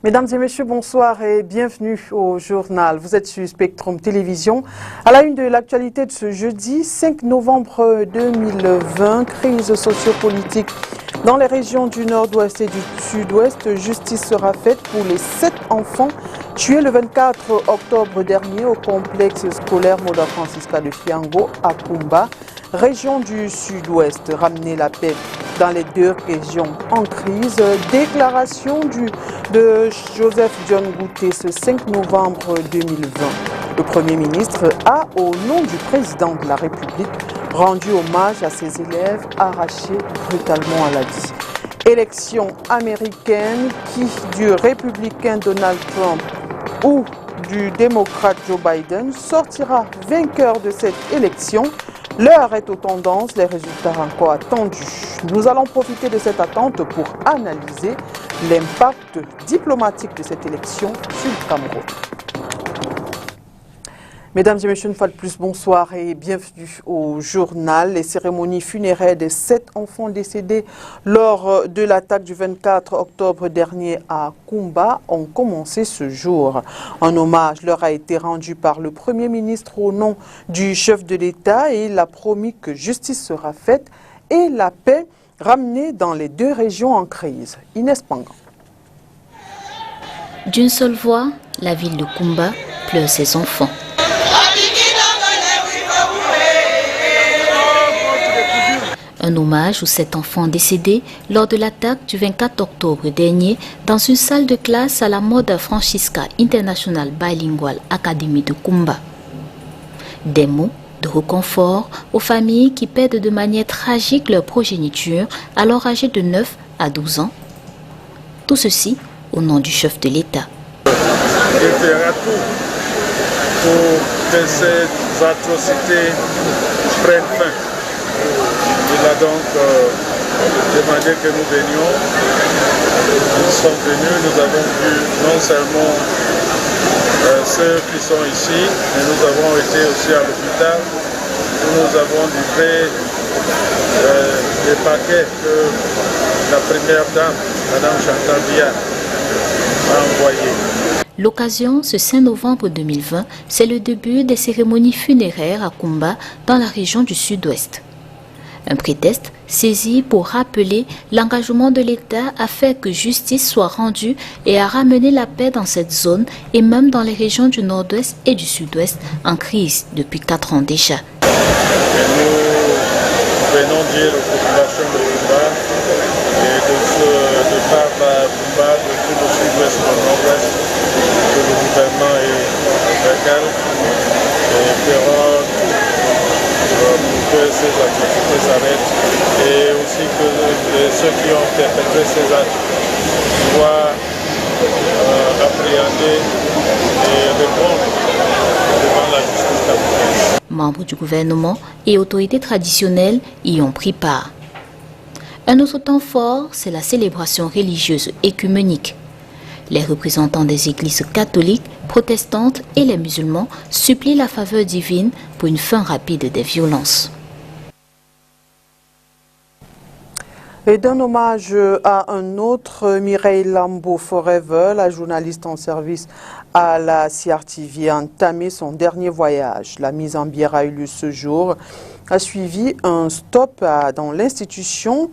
Mesdames et messieurs, bonsoir et bienvenue au journal. Vous êtes sur Spectrum Télévision. À la une de l'actualité de ce jeudi 5 novembre 2020, crise sociopolitique dans les régions du nord-ouest et du sud-ouest. Justice sera faite pour les 7 enfants tués le 24 octobre dernier au complexe scolaire Moda Francisca de Fiango à Kumba, région du sud-ouest. Ramener la paix dans les 2 régions en crise. Déclaration de Joseph John Gouté ce 5 novembre 2020. Le Premier ministre a, au nom du président de la République, rendu hommage à ses élèves arrachés brutalement à la vie. Élection américaine, qui du républicain Donald Trump ou du démocrate Joe Biden sortira vainqueur de cette élection? L'heure est aux tendances, les résultats encore attendus. Nous allons profiter de cette attente pour analyser l'impact diplomatique de cette élection sur le Cameroun. Mesdames et messieurs, une fois de plus, bonsoir et bienvenue au journal. Les cérémonies funéraires des 7 enfants décédés lors de l'attaque du 24 octobre dernier à Kumba ont commencé ce jour. Un hommage leur a été rendu par le Premier ministre au nom du chef de l'État et il a promis que justice sera faite et la paix ramenée dans les 2 régions en crise. Inès Pangan. D'une seule voix, la ville de Kumba pleure ses enfants. Un hommage aux 7 enfants décédés lors de l'attaque du 24 octobre dernier dans une salle de classe à la Moda Francisca International Bilingual Academy de Kumba. Des mots de réconfort aux familles qui perdent de manière tragique leur progéniture alors âgées de 9 à 12 ans. Tout ceci au nom du chef de l'État. Il fera tout pour que ces atrocités prennent fin. Il a donc demandé que nous venions. Nous sommes venus, nous avons vu non seulement ceux qui sont ici, mais nous avons été aussi à l'hôpital où nous avons livré des paquets que la première dame, Mme Chantal Biya, a envoyés. L'occasion, ce 5 novembre 2020, c'est le début des cérémonies funéraires à Kumba dans la région du sud-ouest. Un prétexte saisi pour rappeler l'engagement de l'État à faire que justice soit rendue et à ramener la paix dans cette zone et même dans les régions du nord-ouest et du sud-ouest en crise depuis 4 ans déjà. Et nous venons dire aux populations de Kumba et de par Kumba, de tout le sud-ouest et le nord-ouest, que le gouvernement est calme et fera pour que ces atrocités s'arrêtent et aussi que ceux qui ont perpétré ces actes soient appréhendés et répondre devant la justice camerounaise. Membres du gouvernement et autorités traditionnelles y ont pris part. Un autre temps fort, c'est la célébration religieuse écuménique. Les représentants des églises catholiques, protestantes et les musulmans supplient la faveur divine pour une fin rapide des violences. Et d'un hommage à un autre, Mireille Lambo Forever, la journaliste en service à la CRTV, a entamé son dernier voyage. La mise en bière a eu lieu ce jour. A suivi un stop dans l'institution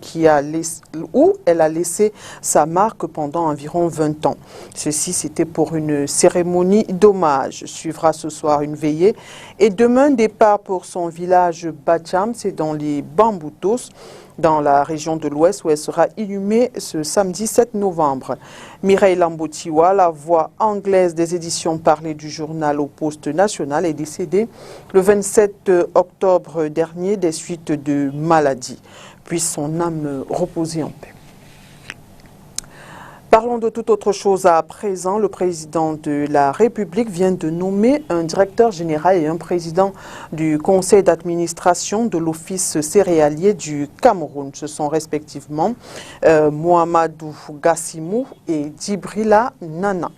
où elle a laissé sa marque pendant environ 20 ans. Ceci, c'était pour une cérémonie d'hommage. Suivra ce soir une veillée et demain départ pour son village Bacham, c'est dans les Bamboutos, dans la région de l'Ouest où elle sera inhumée ce samedi 7 novembre. Mireille Lambotiwa, la voix anglaise des éditions parlées du journal au Poste national, est décédée le 27 octobre dernier des suites de maladie. Puisse son âme reposer en paix. Parlons de toute autre chose à présent. Le président de la République vient de nommer un directeur général et un président du conseil d'administration de l'Office céréalier du Cameroun. Ce sont respectivement Mohamedou Gassimou et Djibrila Nana.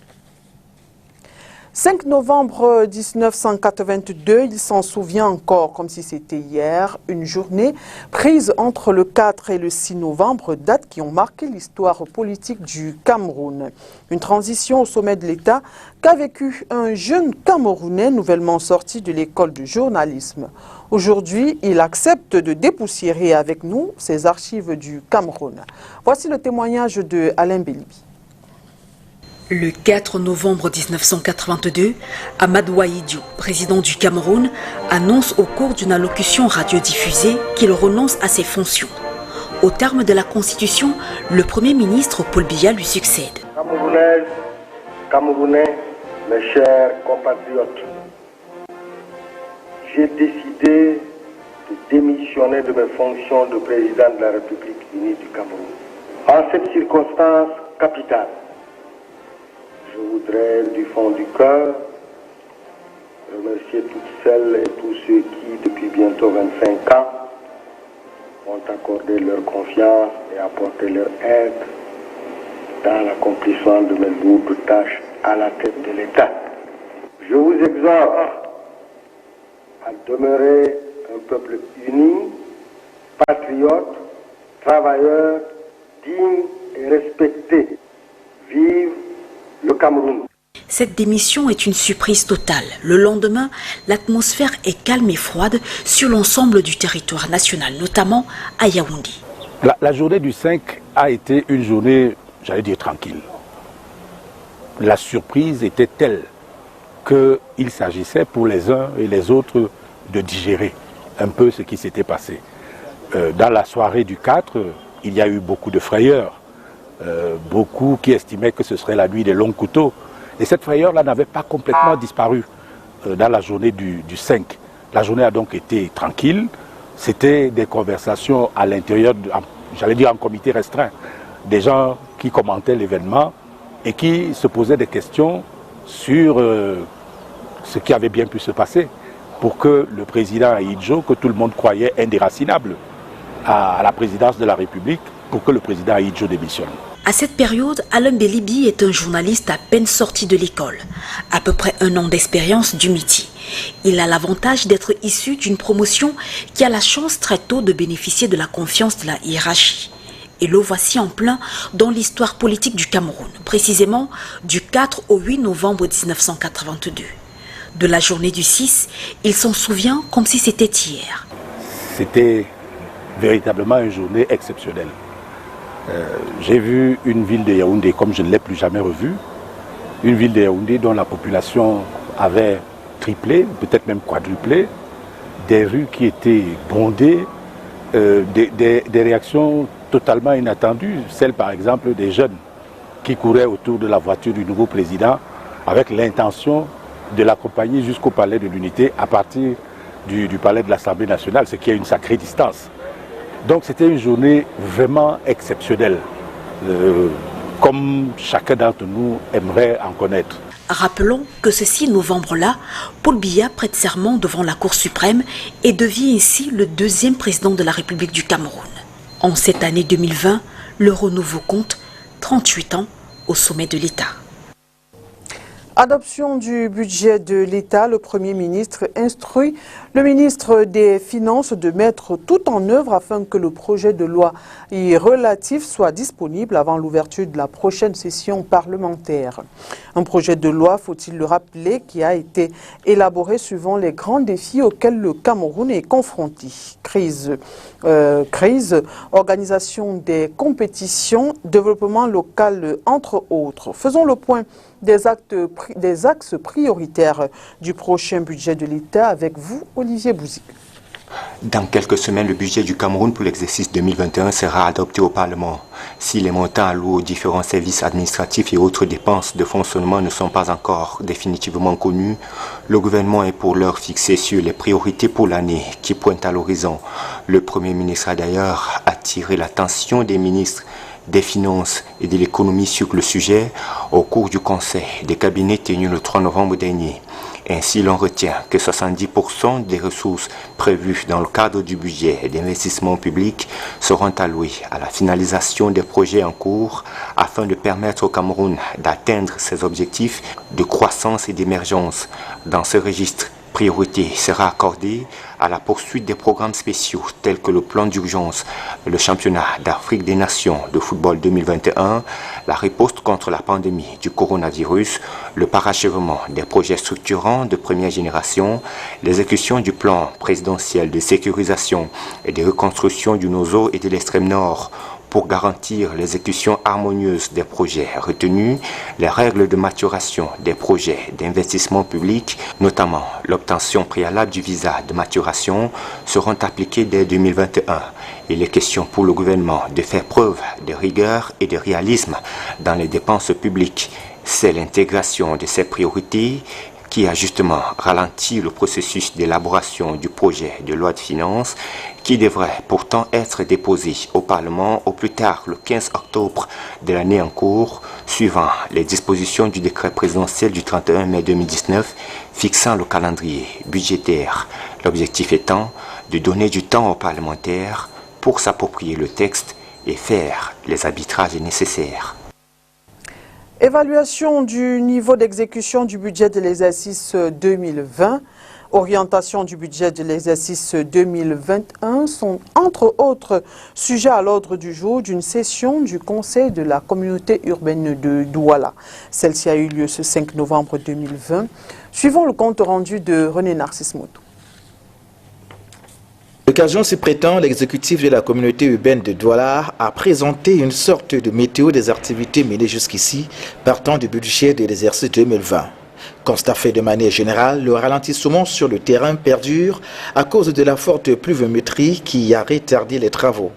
5 novembre 1982, il s'en souvient encore comme si c'était hier, une journée prise entre le 4 et le 6 novembre, dates qui ont marqué l'histoire politique du Cameroun. Une transition au sommet de l'État qu'a vécu un jeune Camerounais nouvellement sorti de l'école de journalisme. Aujourd'hui, il accepte de dépoussiérer avec nous ses archives du Cameroun. Voici le témoignage de Alain Bélibi. Le 4 novembre 1982, Amadou Ahidjo, président du Cameroun, annonce au cours d'une allocution radiodiffusée qu'il renonce à ses fonctions. Au terme de la Constitution, le Premier ministre Paul Biya lui succède. Camerounaises, Camerounais, mes chers compatriotes, j'ai décidé de démissionner de mes fonctions de président de la République unie du Cameroun. En cette circonstance capitale, je voudrais du fond du cœur remercier toutes celles et tous ceux qui, depuis bientôt 25 ans, ont accordé leur confiance et apporté leur aide dans l'accomplissement de mes lourdes tâches à la tête de l'État. Je vous exhorte à demeurer un peuple uni, patriote, travailleur, digne et respecté. Vive le Cameroun. Cette démission est une surprise totale. Le lendemain, l'atmosphère est calme et froide sur l'ensemble du territoire national, notamment à Yaoundé. La journée du 5 a été une journée, j'allais dire, tranquille. La surprise était telle qu'il s'agissait pour les uns et les autres de digérer un peu ce qui s'était passé. Dans la soirée du 4, il y a eu beaucoup de frayeurs. Beaucoup qui estimaient que ce serait la nuit des longs couteaux. Et cette frayeur-là n'avait pas complètement disparu dans la journée du 5. La journée a donc été tranquille. C'était des conversations à l'intérieur, j'allais dire en comité restreint, des gens qui commentaient l'événement et qui se posaient des questions sur ce qui avait bien pu se passer pour que le président Ahidjo, que tout le monde croyait indéracinable à la présidence de la République, pour que le président Ahidjo démissionne. À cette période, Alain Bélibi est un journaliste à peine sorti de l'école, à peu près 1 an d'expérience du métier. Il a l'avantage d'être issu d'une promotion qui a la chance très tôt de bénéficier de la confiance de la hiérarchie. Et le voici en plein dans l'histoire politique du Cameroun, précisément du 4 au 8 novembre 1982. De la journée du 6, il s'en souvient comme si c'était hier. C'était véritablement une journée exceptionnelle. J'ai vu une ville de Yaoundé comme je ne l'ai plus jamais revue. Une ville de Yaoundé dont la population avait triplé, peut-être même quadruplé. Des rues qui étaient bondées, des réactions totalement inattendues. Celle par exemple des jeunes qui couraient autour de la voiture du nouveau président avec l'intention de l'accompagner jusqu'au palais de l'Unité à partir du palais de l'Assemblée nationale, ce qui est une sacrée distance. Donc c'était une journée vraiment exceptionnelle, comme chacun d'entre nous aimerait en connaître. Rappelons que ce 6 novembre-là, Paul Biya prête serment devant la Cour suprême et devient ainsi le 2e président de la République du Cameroun. En cette année 2020, le renouveau compte 38 ans au sommet de l'État. Adoption du budget de l'État, le Premier ministre instruit le ministre des Finances de mettre tout en œuvre afin que le projet de loi y relatif soit disponible avant l'ouverture de la prochaine session parlementaire. Un projet de loi, faut-il le rappeler, qui a été élaboré suivant les grands défis auxquels le Cameroun est confronté. Crise, organisation des compétitions, développement local, entre autres. Faisons le point des axes prioritaires du prochain budget de l'État avec vous, Olivier Bouzik. Dans quelques semaines, le budget du Cameroun pour l'exercice 2021 sera adopté au Parlement. Si les montants alloués aux différents services administratifs et autres dépenses de fonctionnement ne sont pas encore définitivement connus, le gouvernement est pour l'heure fixé sur les priorités pour l'année qui pointent à l'horizon. Le Premier ministre a d'ailleurs attiré l'attention des ministres des finances et de l'économie sur le sujet au cours du conseil des cabinets tenu le 3 novembre dernier. Ainsi, l'on retient que 70% des ressources prévues dans le cadre du budget d'investissement public seront allouées à la finalisation des projets en cours afin de permettre au Cameroun d'atteindre ses objectifs de croissance et d'émergence. Dans ce registre, priorité sera accordée à la poursuite des programmes spéciaux tels que le plan d'urgence, le championnat d'Afrique des Nations de football 2021, la riposte contre la pandémie du coronavirus, le parachèvement des projets structurants de première génération, l'exécution du plan présidentiel de sécurisation et de reconstruction du Nozo et de l'extrême nord, pour garantir l'exécution harmonieuse des projets retenus, les règles de maturation des projets d'investissement public, notamment l'obtention préalable du visa de maturation, seront appliquées dès 2021. Il est question pour le gouvernement de faire preuve de rigueur et de réalisme dans les dépenses publiques. C'est l'intégration de ces priorités qui a justement ralenti le processus d'élaboration du projet de loi de finances qui devrait pourtant être déposé au Parlement au plus tard le 15 octobre de l'année en cours, suivant les dispositions du décret présidentiel du 31 mai 2019 fixant le calendrier budgétaire. L'objectif étant de donner du temps aux parlementaires pour s'approprier le texte et faire les arbitrages nécessaires. Évaluation du niveau d'exécution du budget de l'exercice 2020, orientation du budget de l'exercice 2021 sont entre autres sujets à l'ordre du jour d'une session du Conseil de la communauté urbaine de Douala. Celle-ci a eu lieu ce 5 novembre 2020. Suivons le compte rendu de René Narcisse Moutou. L'occasion se prêtant, l'exécutif de la communauté urbaine de Douala a présenté une sorte de météo des activités menées jusqu'ici, partant du budget de l'exercice 2020. Constat fait de manière générale, le ralentissement sur le terrain perdure à cause de la forte pluviométrie qui a retardé les travaux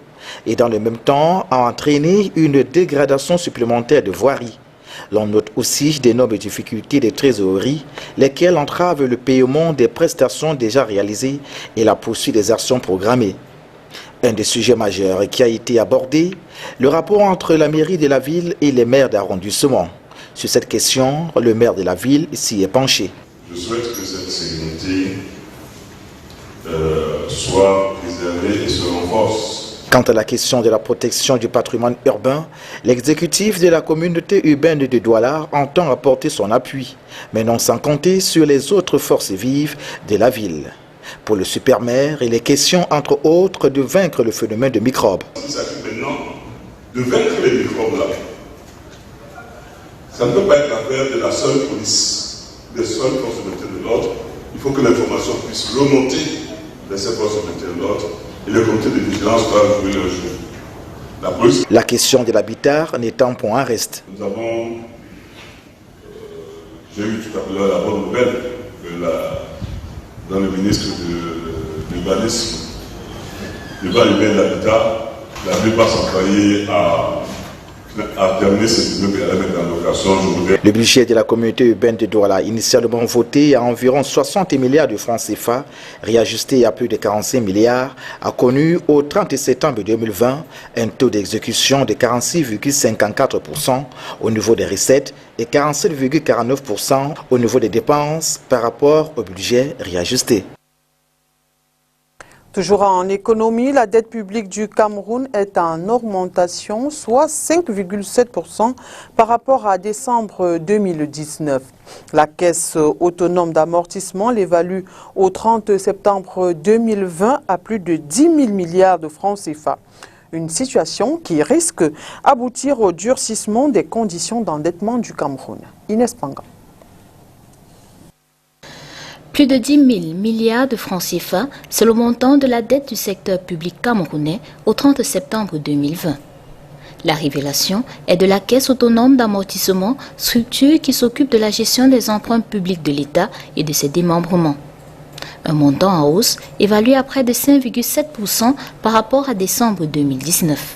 et dans le même temps a entraîné une dégradation supplémentaire de voirie. L'on note aussi d'énormes difficultés de trésorerie, lesquelles entravent le paiement des prestations déjà réalisées et la poursuite des actions programmées. Un des sujets majeurs qui a été abordé, le rapport entre la mairie de la ville et les maires d'arrondissement. Sur cette question, le maire de la ville s'y est penché. Je souhaite que cette sérénité soit préservée et se renforce. Quant à la question de la protection du patrimoine urbain, l'exécutif de la communauté urbaine de Douala entend apporter son appui, mais non sans compter sur les autres forces vives de la ville. Pour le super-maire, il est question, entre autres, de vaincre le phénomène de microbes. Il s'agit maintenant de vaincre les microbes-là. Ça ne peut pas être l'affaire de la seule police, des seules forces de l'ordre. Il faut que l'information puisse remonter vers ces forces de l'ordre. Et le comité de vigilance doit jouer leur jeu. La question de l'habitat n'étant point un reste. Nous avons, j'ai eu tout à l'heure la bonne nouvelle que dans le ministre de l'urbanisme, le plan urbain de l'habitat, la ville va s'employer à terminer ces immeubles et à les mettre en location. Le budget de la communauté urbaine de Douala, initialement voté à environ 60 milliards de francs CFA, réajusté à plus de 45 milliards, a connu au 30 septembre 2020 un taux d'exécution de 46,54% au niveau des recettes et 47,49% au niveau des dépenses par rapport au budget réajusté. Toujours en économie, la dette publique du Cameroun est en augmentation, soit 5,7% par rapport à décembre 2019. La Caisse autonome d'amortissement l'évalue au 30 septembre 2020 à plus de 10 000 milliards de francs CFA. Une situation qui risque d'aboutir au durcissement des conditions d'endettement du Cameroun. Inès Panga. Plus de 10 000 milliards de francs CFA, c'est le montant de la dette du secteur public camerounais au 30 septembre 2020. La révélation est de la Caisse autonome d'amortissement, structure qui s'occupe de la gestion des emprunts publics de l'État et de ses démembrements. Un montant en hausse évalué à près de 5,7% par rapport à décembre 2019.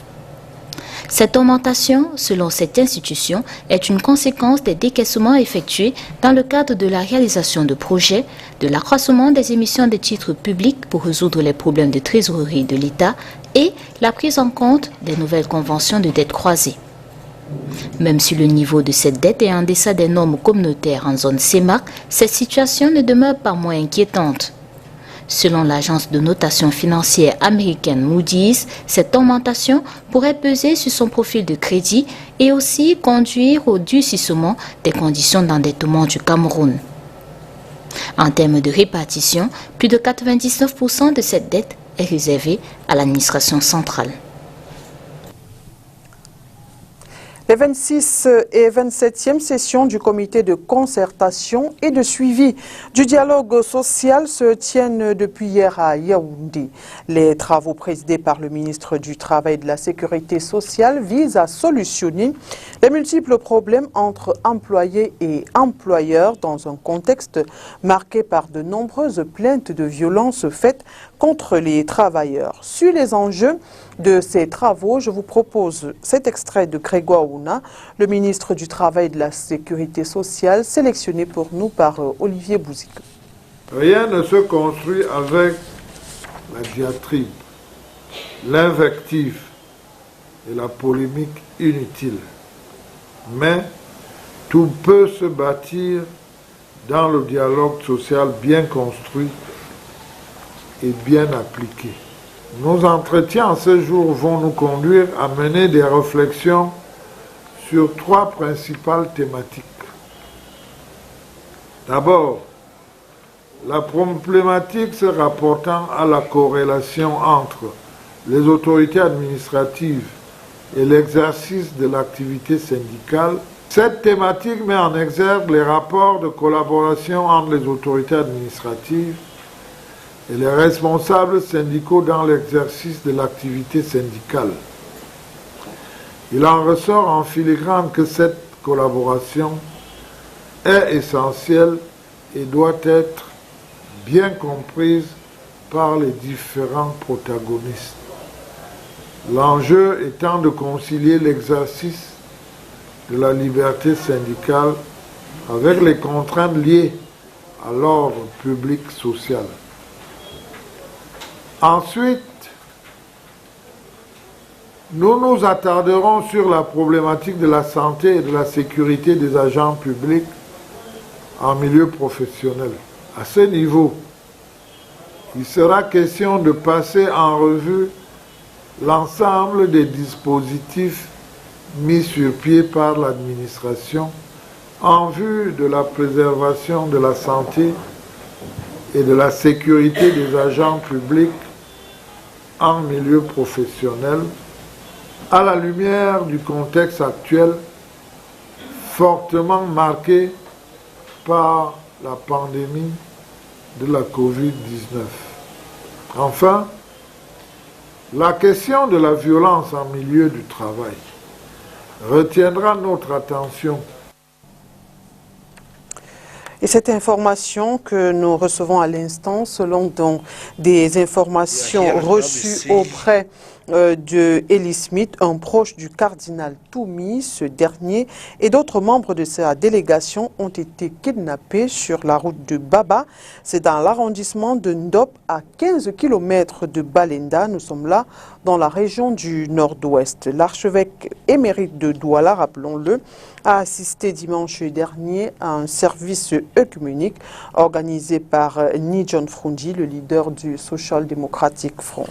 Cette augmentation, selon cette institution, est une conséquence des décaissements effectués dans le cadre de la réalisation de projets, de l'accroissement des émissions de titres publics pour résoudre les problèmes de trésorerie de l'État et la prise en compte des nouvelles conventions de dette croisée. Même si le niveau de cette dette est en deçà des normes communautaires en zone CEMAC, cette situation ne demeure pas moins inquiétante. Selon l'agence de notation financière américaine Moody's, cette augmentation pourrait peser sur son profil de crédit et aussi conduire au durcissement des conditions d'endettement du Cameroun. En termes de répartition, plus de 99% de cette dette est réservée à l'administration centrale. Les 26 et 27e sessions du comité de concertation et de suivi du dialogue social se tiennent depuis hier à Yaoundé. Les travaux présidés par le ministre du Travail et de la Sécurité sociale visent à solutionner les multiples problèmes entre employés et employeurs dans un contexte marqué par de nombreuses plaintes de violences faites contre les travailleurs. Sur les enjeux de ces travaux, je vous propose cet extrait de Grégoire Ouna, le ministre du Travail et de la Sécurité sociale, sélectionné pour nous par Olivier Bouzik. Rien ne se construit avec la diatribe, l'invective et la polémique inutile. Mais tout peut se bâtir dans le dialogue social bien construit et bien appliqué. Nos entretiens en ce jour vont nous conduire à mener des réflexions sur trois principales thématiques. D'abord, la problématique se rapportant à la corrélation entre les autorités administratives et l'exercice de l'activité syndicale. Cette thématique met en exergue les rapports de collaboration entre les autorités administratives et les responsables syndicaux dans l'exercice de l'activité syndicale. Il en ressort en filigrane que cette collaboration est essentielle et doit être bien comprise par les différents protagonistes. L'enjeu étant de concilier l'exercice de la liberté syndicale avec les contraintes liées à l'ordre public social. Ensuite, nous nous attarderons sur la problématique de la santé et de la sécurité des agents publics en milieu professionnel. À ce niveau, il sera question de passer en revue l'ensemble des dispositifs mis sur pied par l'administration en vue de la préservation de la santé et de la sécurité des agents publics en milieu professionnel, à la lumière du contexte actuel fortement marqué par la pandémie de la Covid-19. Enfin, la question de la violence en milieu du travail retiendra notre attention. Et cette information que nous recevons à l'instant, selon des informations reçues auprès de Eli Smith, un proche du cardinal Toumi, ce dernier et d'autres membres de sa délégation ont été kidnappés sur la route de Baba. C'est dans l'arrondissement de Ndop, à 15 km de Balenda. Nous sommes là dans la région du Nord-Ouest. L'archevêque émérite de Douala, rappelons-le, a assisté dimanche dernier à un service œcuménique organisé par Ni John Frundi, le leader du Social Democratic Front.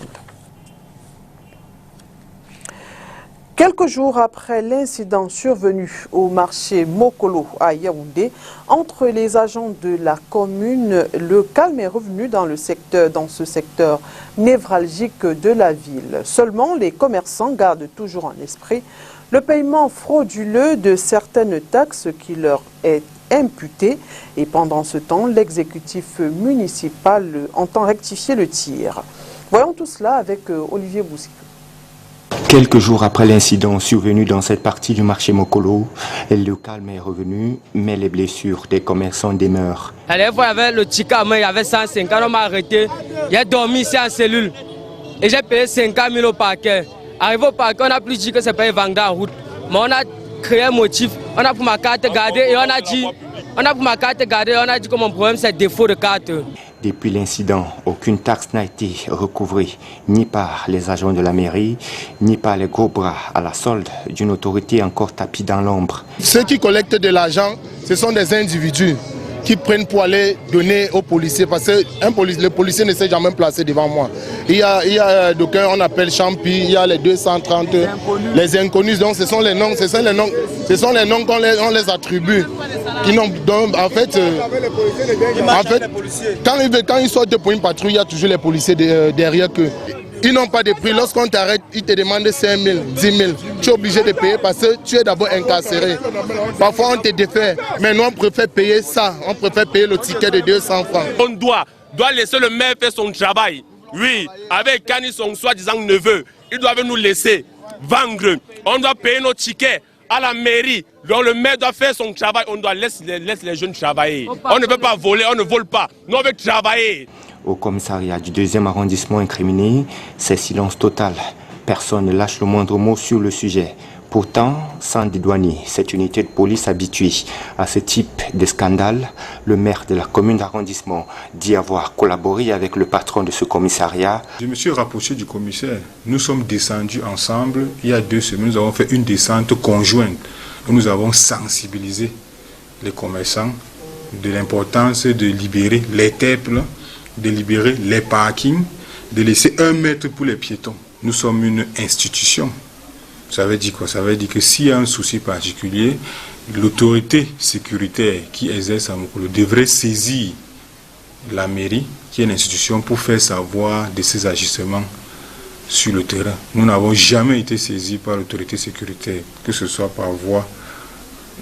Quelques jours après l'incident survenu au marché Mokolo à Yaoundé, entre les agents de la commune, le calme est revenu dans ce secteur névralgique de la ville. Seulement, les commerçants gardent toujours en esprit le paiement frauduleux de certaines taxes qui leur est imputé. Et pendant ce temps, l'exécutif municipal entend rectifier le tir. Voyons tout cela avec Olivier Bouzik. Quelques jours après l'incident survenu dans cette partie du marché Mokolo, le calme est revenu, mais les blessures des commerçants demeurent. La dernière fois, il y avait le Tika, il y avait 150, on m'a arrêté. J'ai dormi ici en cellule et j'ai payé 50 000 au parquet. Arrivé au parquet, on a plus dit que c'est pas vendu en route. Mais on a créé un motif, on a pris ma carte gardée et on a dit que mon problème c'est défaut de carte. Depuis l'incident, aucune taxe n'a été recouvrée, ni par les agents de la mairie, ni par les gros bras à la solde d'une autorité encore tapie dans l'ombre. Ceux qui collectent de l'argent, ce sont des individus qui prennent pour aller donner aux policiers, parce que le policier ne s'est jamais placé devant moi. Il y a d'aucuns, on appelle Champi, il y a les 230, les inconnus, donc ce sont les noms qu'on les attribue. Qui n'ont, donc, en fait, quand ils sortent pour une patrouille, il y a toujours les policiers derrière eux. Ils n'ont pas de prix. Lorsqu'on t'arrête, ils te demandent 5 000, 10 000. Tu es obligé de payer parce que tu es d'abord incarcéré. Parfois, on te défait. Mais nous, on préfère payer ça. On préfère payer le ticket de 200 francs. On doit laisser le maire faire son travail. Oui, avec Kani, son soi-disant neveu, ils doivent nous laisser vendre. On doit payer nos tickets à la mairie. Donc le maire doit faire son travail. On doit laisser les jeunes travailler. On ne veut pas voler, on ne vole pas. Nous, on veut travailler. Au commissariat du 2e arrondissement incriminé, c'est silence total. Personne ne lâche le moindre mot sur le sujet. Pourtant, sans dédouaner cette unité de police habituée à ce type de scandale, le maire de la commune d'arrondissement dit avoir collaboré avec le patron de ce commissariat. Je me suis rapproché du commissaire. Nous sommes descendus ensemble. Il y a 2 semaines, nous avons fait une descente conjointe. Nous avons sensibilisé les commerçants de l'importance de libérer les temples, de libérer les parkings, de laisser 1 mètre pour les piétons. Nous sommes une institution. Ça veut dire quoi? Ça veut dire que s'il y a un souci particulier, l'autorité sécuritaire qui exerce à Mokolo devrait saisir la mairie, qui est une institution, pour faire savoir de ses agissements sur le terrain. Nous n'avons jamais été saisis par l'autorité sécuritaire, que ce soit par voie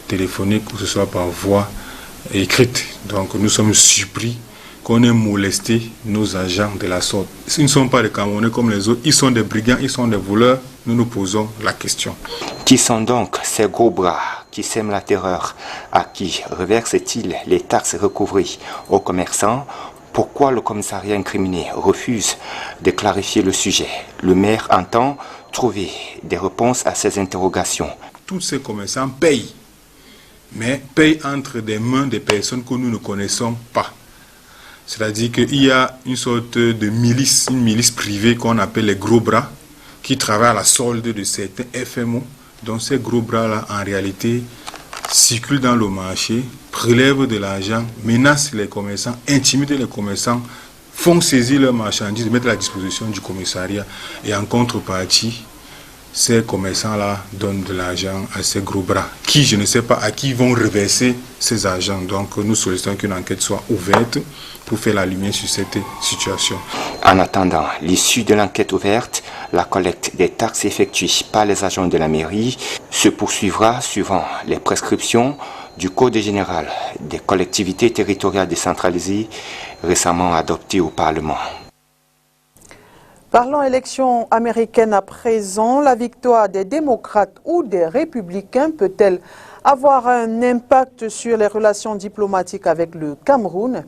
téléphonique, que ce soit par voie écrite. Donc nous sommes surpris qu'on ait molesté nos agents de la sorte. Ils ne sont pas des Camerounais comme les autres, ils sont des brigands, ils sont des voleurs. Nous nous posons la question. Qui sont donc ces gros bras qui sèment la terreur? À qui reverse-t-il les taxes recouvrées? Aux commerçants? Pourquoi le commissariat incriminé refuse de clarifier le sujet? Le maire entend trouver des réponses à ces interrogations. Tous ces commerçants payent, mais payent entre des mains des personnes que nous ne connaissons pas. C'est-à-dire qu'il y a une sorte de milice, une milice privée qu'on appelle les gros bras, qui travaillent à la solde de certains FMO. Donc ces gros bras-là, en réalité, circulent dans le marché, prélèvent de l'argent, menacent les commerçants, intimident les commerçants, font saisir leurs marchandises, mettre à la disposition du commissariat. Et en contrepartie, ces commerçants-là donnent de l'argent à ces gros bras, qui, je ne sais pas à qui vont reverser ces argents. Donc nous sollicitons qu'une enquête soit ouverte pour faire la lumière sur cette situation. En attendant l'issue de l'enquête ouverte, la collecte des taxes effectuées par les agents de la mairie se poursuivra suivant les prescriptions du Code général des collectivités territoriales décentralisées récemment adopté au Parlement. Parlons élections américaines à présent. La victoire des démocrates ou des républicains peut-elle avoir un impact sur les relations diplomatiques avec le Cameroun?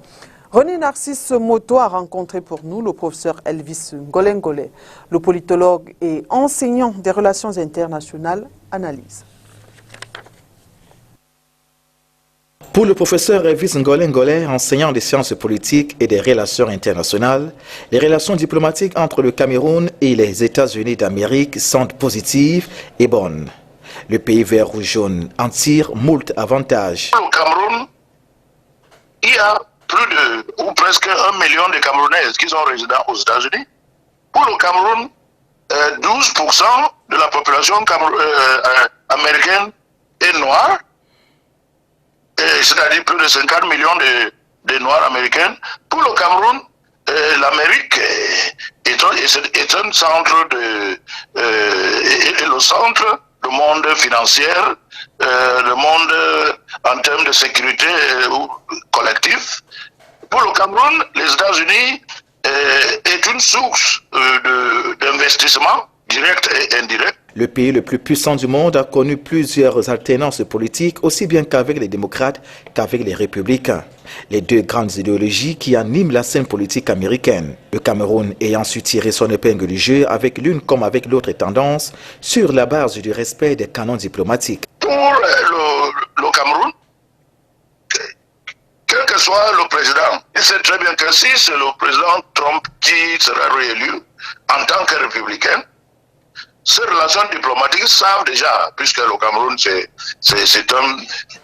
René Narcisse Moto a rencontré pour nous le professeur Elvis Ngolengole. Le politologue et enseignant des relations internationales analyse. Pour le professeur Elvis Ngolengole, enseignant des sciences politiques et des relations internationales, les relations diplomatiques entre le Cameroun et les États-Unis d'Amérique sont positives et bonnes. Le pays vert ou jaune en tire moult avantages. Au Cameroun, il y a ou presque 1 million de Camerounaises qui sont résidents aux États-Unis. Pour le Cameroun, 12% de la population américaine est noire, c'est-à-dire plus de 50 millions de Noirs américains. Pour le Cameroun, l'Amérique est un centre le centre du monde financier, le monde en termes de sécurité collective. Pour le Cameroun, les États-Unis est une source d'investissement direct et indirect. Le pays le plus puissant du monde a connu plusieurs alternances politiques, aussi bien qu'avec les démocrates qu'avec les républicains. Les 2 grandes idéologies qui animent la scène politique américaine. Le Cameroun ayant su tirer son épingle du jeu avec l'une comme avec l'autre tendance, sur la base du respect des canons diplomatiques. Pour le Cameroun, quel que soit le président, il sait très bien que si c'est le président Trump qui sera réélu en tant que républicain, ces relations diplomatiques savent déjà, puisque le Cameroun c'est un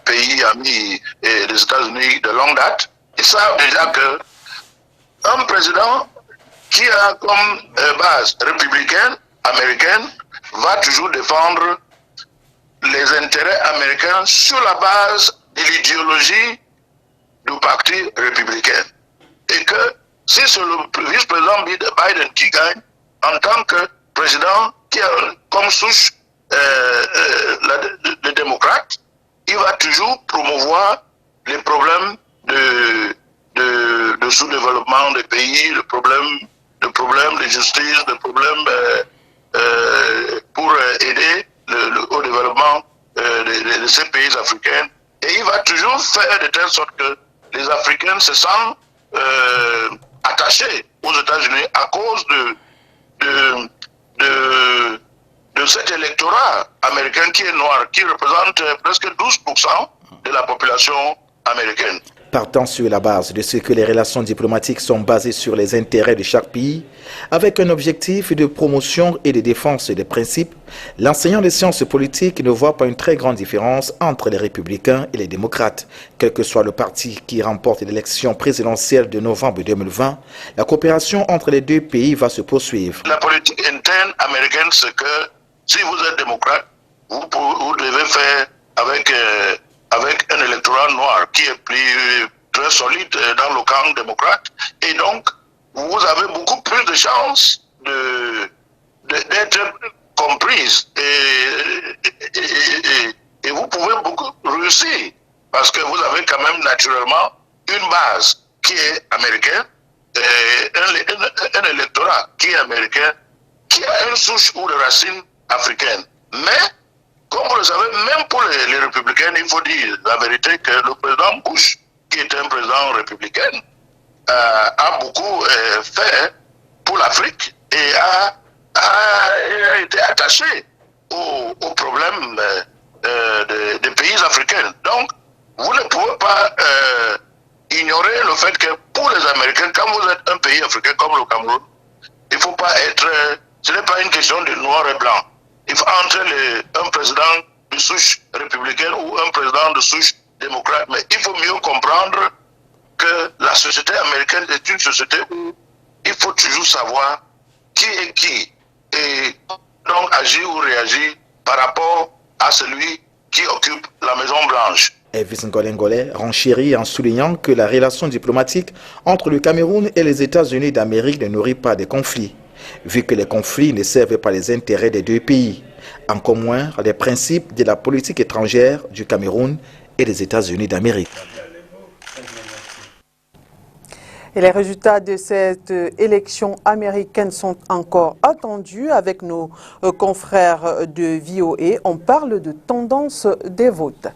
pays ami des États-Unis de longue date, ils savent déjà que un président qui a comme base républicaine, américaine, va toujours défendre les intérêts américains sur la base de l'idéologie du parti républicain. Et que si c'est le vice-président Biden qui gagne, en tant que président qui a comme souche le démocrate, il va toujours promouvoir les problèmes de sous-développement des pays, le problème de justice, le problème pour aider au développement de ces pays africains. Et il va toujours faire de telle sorte que les Africains se sentent attachés aux États-Unis à cause de cet électorat américain qui est noir, qui représente presque 12% de la population américaine. Partant sur la base de ce que les relations diplomatiques sont basées sur les intérêts de chaque pays, avec un objectif de promotion et de défense des principes, l'enseignant des sciences politiques ne voit pas une très grande différence entre les républicains et les démocrates. Quel que soit le parti qui remporte l'élection présidentielle de novembre 2020, la coopération entre les deux pays va se poursuivre. La politique interne américaine, c'est que si vous êtes démocrate, vous devez faire avec un électorat noir qui est très solide dans le camp démocrate. Et donc, vous avez beaucoup plus de chances d'être comprise. Et vous pouvez beaucoup réussir. Parce que vous avez quand même naturellement une base qui est américaine, un électorat qui est américain, qui a une souche ou des racines africaines. Mais, comme vous le savez, même pour les républicains, il faut dire la vérité que le président Bush, qui est un président républicain, a beaucoup fait pour l'Afrique et a été attaché aux problèmes des pays africains. Donc, vous ne pouvez pas ignorer le fait que pour les Américains, quand vous êtes un pays africain comme le Cameroun, il ne faut pas être... ce n'est pas une question de noir et blanc. Il faut entre un président de souche républicaine ou un président de souche démocrate. Mais il faut mieux comprendre que la société américaine est une société où il faut toujours savoir qui est qui et donc agir ou réagir par rapport à celui qui occupe la Maison Blanche. Elvis Ngolengole renchérit en soulignant que la relation diplomatique entre le Cameroun et les États-Unis d'Amérique ne nourrit pas de conflits, vu que les conflits ne servent pas les intérêts des deux pays, encore moins les principes de la politique étrangère du Cameroun et des États-Unis d'Amérique. Et les résultats de cette élection américaine sont encore attendus avec nos confrères de VOA. On parle de tendance des votes.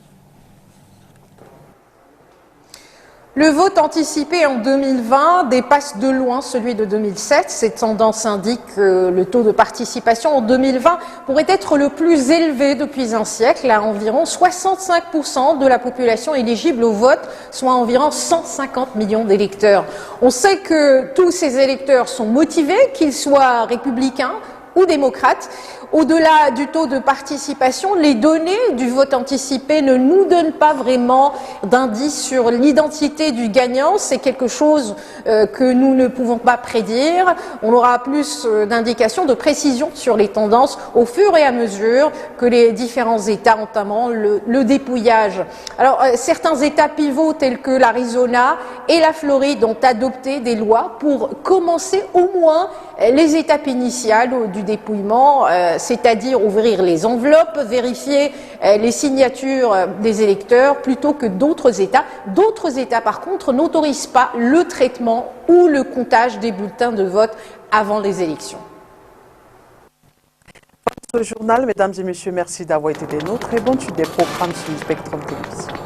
Le vote anticipé en 2020 dépasse de loin celui de 2007. Cette tendance indique que le taux de participation en 2020 pourrait être le plus élevé depuis un siècle, à environ 65% de la population éligible au vote, soit environ 150 millions d'électeurs. On sait que tous ces électeurs sont motivés, qu'ils soient républicains ou démocrates. Au-delà du taux de participation, les données du vote anticipé ne nous donnent pas vraiment d'indices sur l'identité du gagnant. C'est quelque chose que nous ne pouvons pas prédire. On aura plus d'indications, de précisions sur les tendances au fur et à mesure que les différents États entamant le dépouillage. Alors, certains États pivots tels que l'Arizona et la Floride ont adopté des lois pour commencer au moins les étapes initiales du dépouillement, c'est-à-dire ouvrir les enveloppes, vérifier les signatures des électeurs, plutôt que d'autres États. D'autres États, par contre, n'autorisent pas le traitement ou le comptage des bulletins de vote avant les élections. Ce journal, mesdames et messieurs, merci d'avoir été des nôtres et bonne suite des programmes sur Spectrum Télévision.